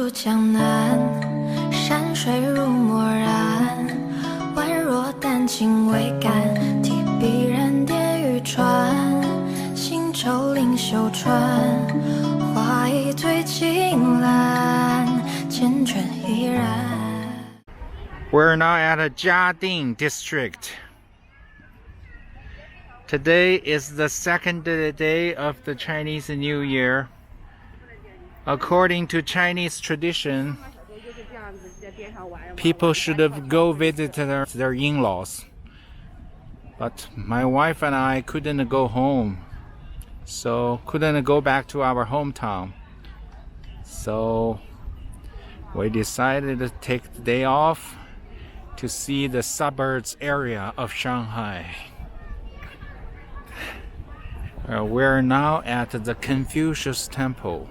入江南，山水如墨染，宛若丹青未干，提笔然点玉川，新愁临秀川，花一对青蓝，缱绻依然。 We're now at a Jiading district. Today is the second day of the Chinese New Year. According to Chinese tradition, people should have go visit their in-laws. But my wife and I couldn't go home, so couldn't go back to our hometown. So we decided to take the day off to see the suburbs area of Shanghai. We're now at the Confucius Temple.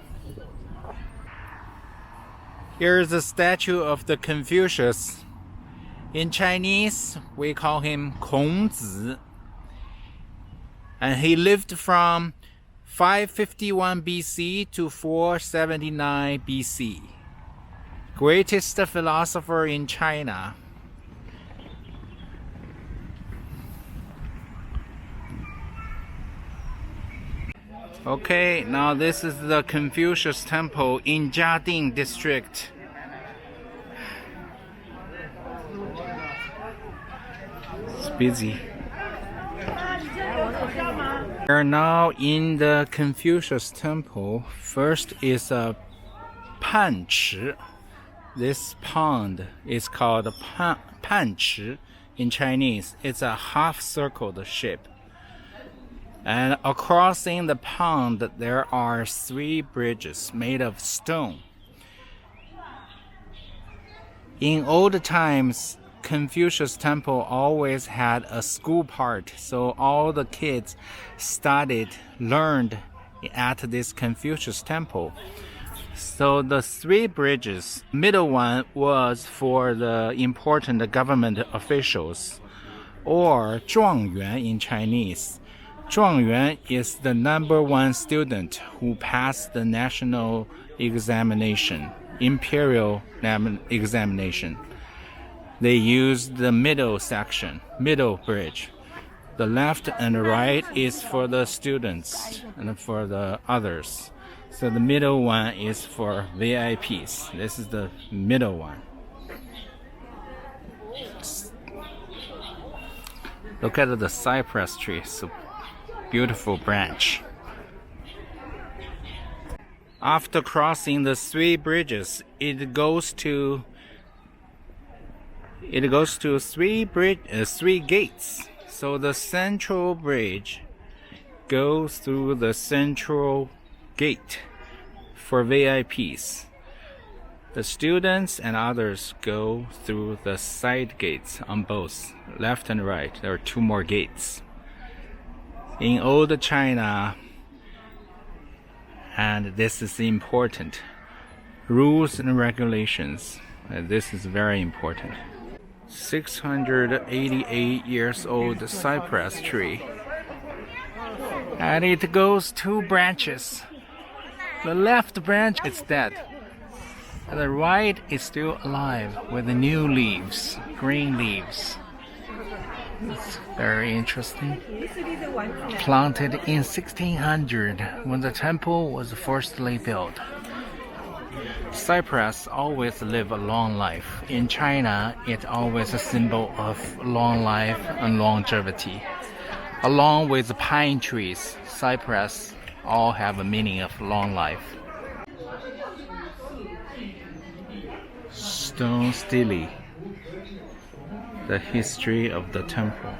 Here's the statue of the Confucius. In Chinese, we call him Kongzi. And he lived from 551 BC to 479 BC. Greatest philosopher in China. Okay, now this is the Confucius Temple in Jiading district. It's busy. We're now in the Confucius Temple. First is a panchi. This pond is called panchi in Chinese. It's a half-circled shape. And crossing the pond, there are 3 bridges made of stone. In old times, Confucius Temple always had a school part, so all the kids learned at this Confucius Temple. So the 3 bridges, middle one was for the important government officials, or 状元 in Chinese. 状元 is the #1 student who passed the national examination, imperial examination. They used the middle section, middle bridge. The left and right is for the students and for the others. So the middle one is for VIPs. This is the middle one. Look at the cypress tree. So beautiful branch. After crossing the 3 bridges, it goes to 3 gates. So the central bridge goes through the central gate for VIPs. The students and others go through the side gates on both left and right. There are 2 more gates. In old China, and this is important, rules and regulations. This is very important. 688 years old cypress tree. And it goes 2 branches. The left branch is dead. And the right is still alive with the new leaves, green leaves. It's very interesting. Planted in 1600 when the temple was firstly built. Cypress always live a long life. In China, it's always a symbol of long life and longevity. Along with pine trees, cypress all have a meaning of long life. Stone stele. The history of the temple.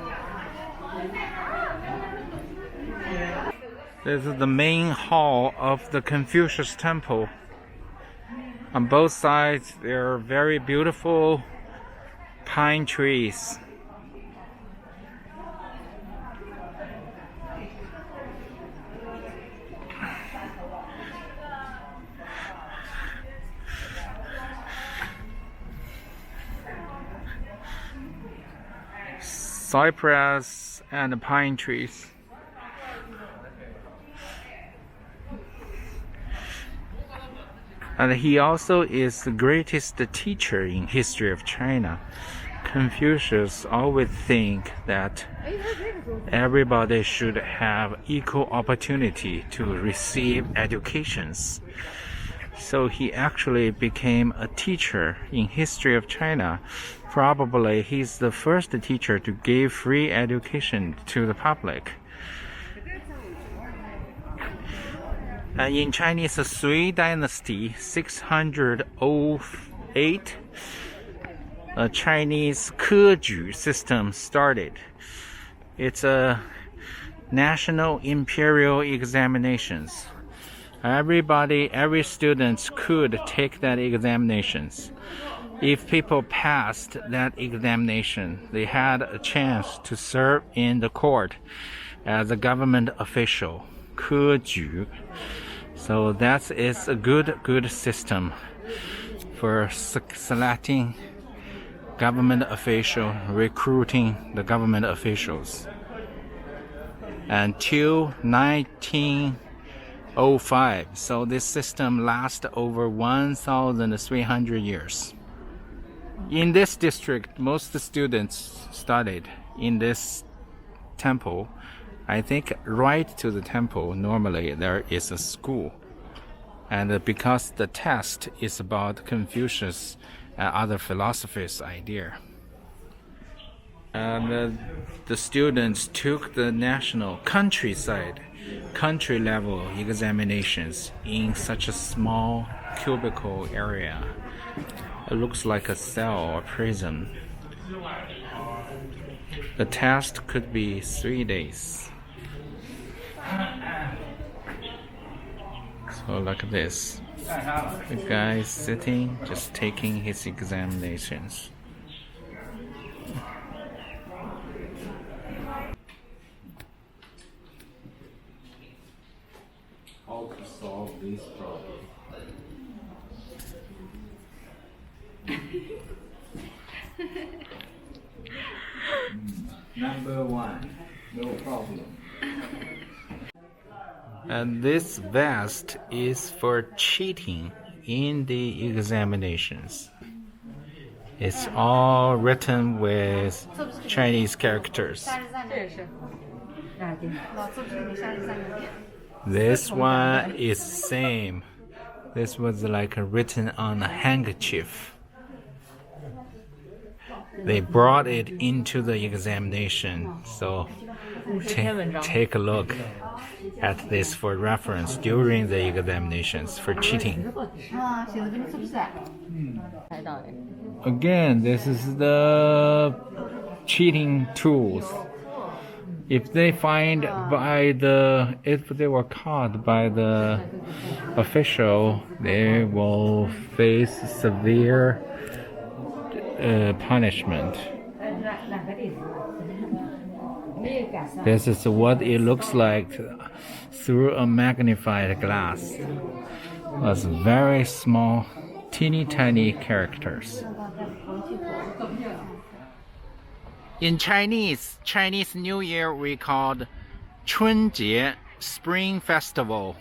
This is the main hall of the Confucius Temple. On both sides, there are very beautiful pine trees. Cypress and pine trees. And he also is the greatest teacher in history of China. Confucius always think that everybody should have equal opportunity to receive educations. So he actually became a teacher in history of China. Probably he's the first teacher to give free education to the public. And in Chinese Sui Dynasty, 608, a Chinese 科举 system started. It's a national imperial examinations. Every student could take that examinations. If people passed that examination, they had a chance to serve in the court as a government official. 科举. So that is a good system for selecting government official, recruiting the government officials. Until 1905, so this system lasts over 1,300 years. In this district, most students studied in this temple. I think right to the temple, normally there is a school. And because the test is about Confucius and other philosophers' idea. And the students took the national country level examinations in such a small cubicle area. It looks like a cell or prison. The test could be 3 days. So like this, the guy is sitting, just taking his examinations. How to solve this problem? Number 1, no problem. And this vest is for cheating in the examinations. It's all written with Chinese characters. This one is same. This was like written on a handkerchief. They brought it into the examination, so take a look at this for reference during the examinations for cheating. Again, this is the cheating tools. If they were caught by the official, they will face severe punishment. This is what it looks like through a magnified glass. It's very small, teeny tiny characters. In Chinese New Year we called 春节, Spring Festival.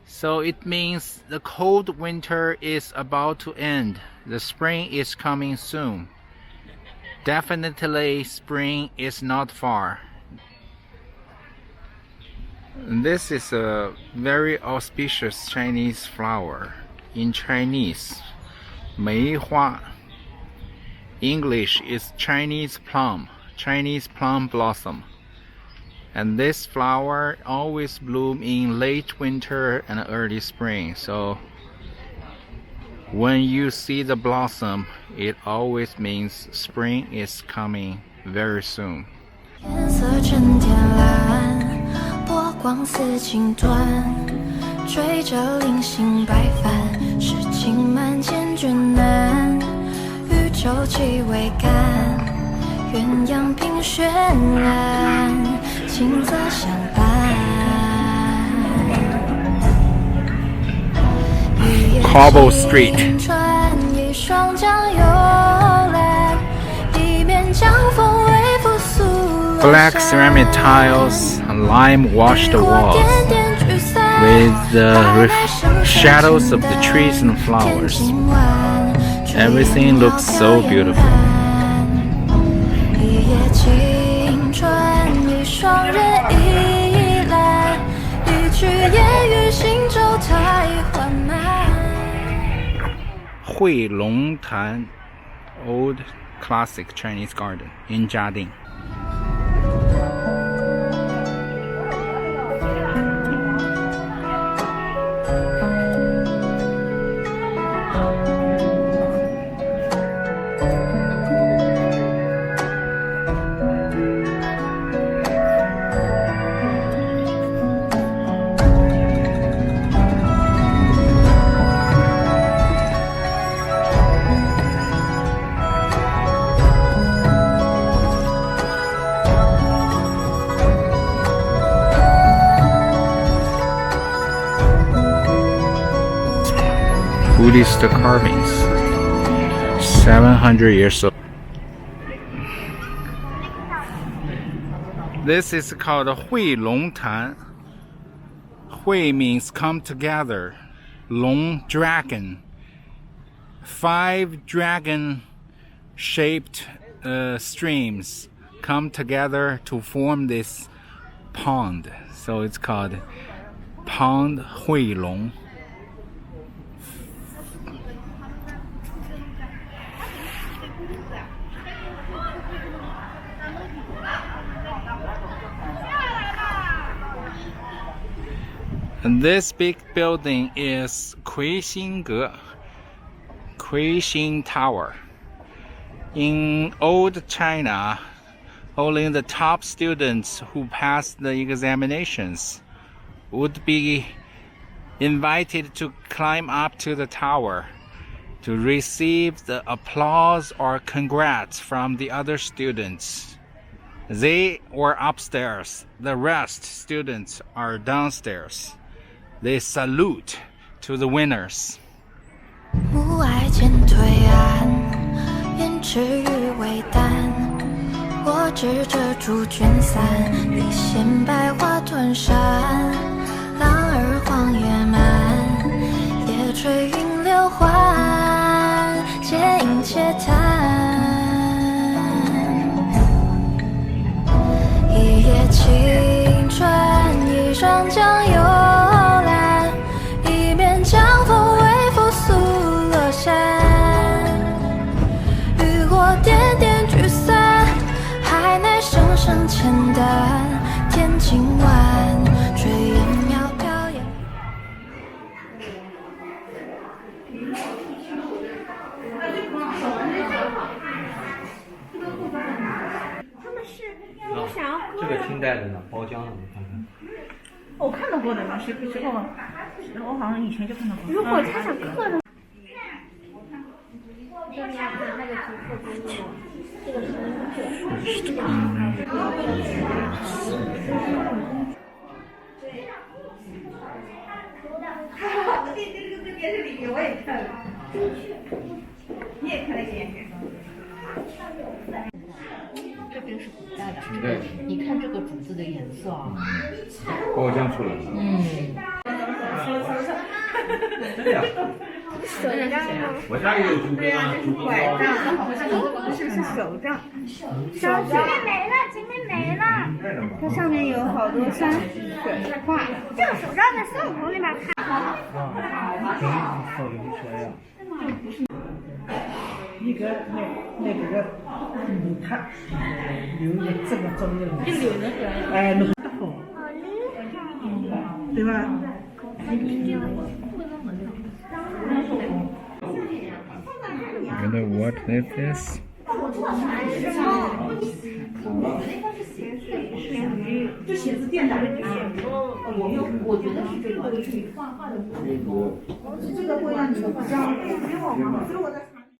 So it means the cold winter is about to end. The spring is coming soon. Definitely spring is not far. This is a very auspicious Chinese flower. In Chinese, 梅花. English is Chinese plum blossom. And this flower always bloom in late winter and early spring. So when you see the blossom, it always means spring is coming very soon. 天色真天蓝，波光似锦缎，追着零星白帆，诗情满千卷难，宇宙气未干，鸳鸯凭绚烂，青色相伴。Cobble Street. 一双桨游览，一面江风微复苏。Black ceramic tiles and lime washed walls with the shadows of the trees and flowers. Everything looks so beautiful. 一夜青春，一双人依赖，一曲夜雨行舟太缓慢。Huilongtan, old classic Chinese garden in Jiading. Buddhist carvings, 700 years old. This is called Huilongtan. Hui means come together. Long, dragon. 5 dragon-shaped streams come together to form this pond. So it's called Pond Huilong. And this big building is Kuixing Tower. In old China, only the top students who passed the examinations would be invited to climb up to the tower to receive the applause or congrats from the other students. They were upstairs, the rest students are downstairs. They salute to the winners. 暮霭间推岸，胭脂欲为淡。我执着朱卷伞，离弦百花吞山。浪儿黄叶漫，夜吹云流缓，且饮且谈。一夜青春，一双江游。江风微拂素罗衫，雨过点点聚散，海内声声浅淡。天晴晚，炊烟渺飘烟。他们是我想要喝这个清代的呢，包浆的，你看看。我看到过的嘛，我好像以前就看到过。如果他想刻的，这边看那个竹刻博物馆，这个是这个电视里面我也看了，你也看了电视。这边是古代的，你看这个竹子的颜色啊，包浆出来了。对呀，手杖吗？我家也有竹对呀，这是拐杖，是手杖。山水没了，今天没了。它上面有好多山水画。这个手杖在孙悟空里面看。一个那个他留了这个中的名字，哎，弄得好，对吧？ You know what this is? 就写字电脑的我觉得是这个。这个会让你比较。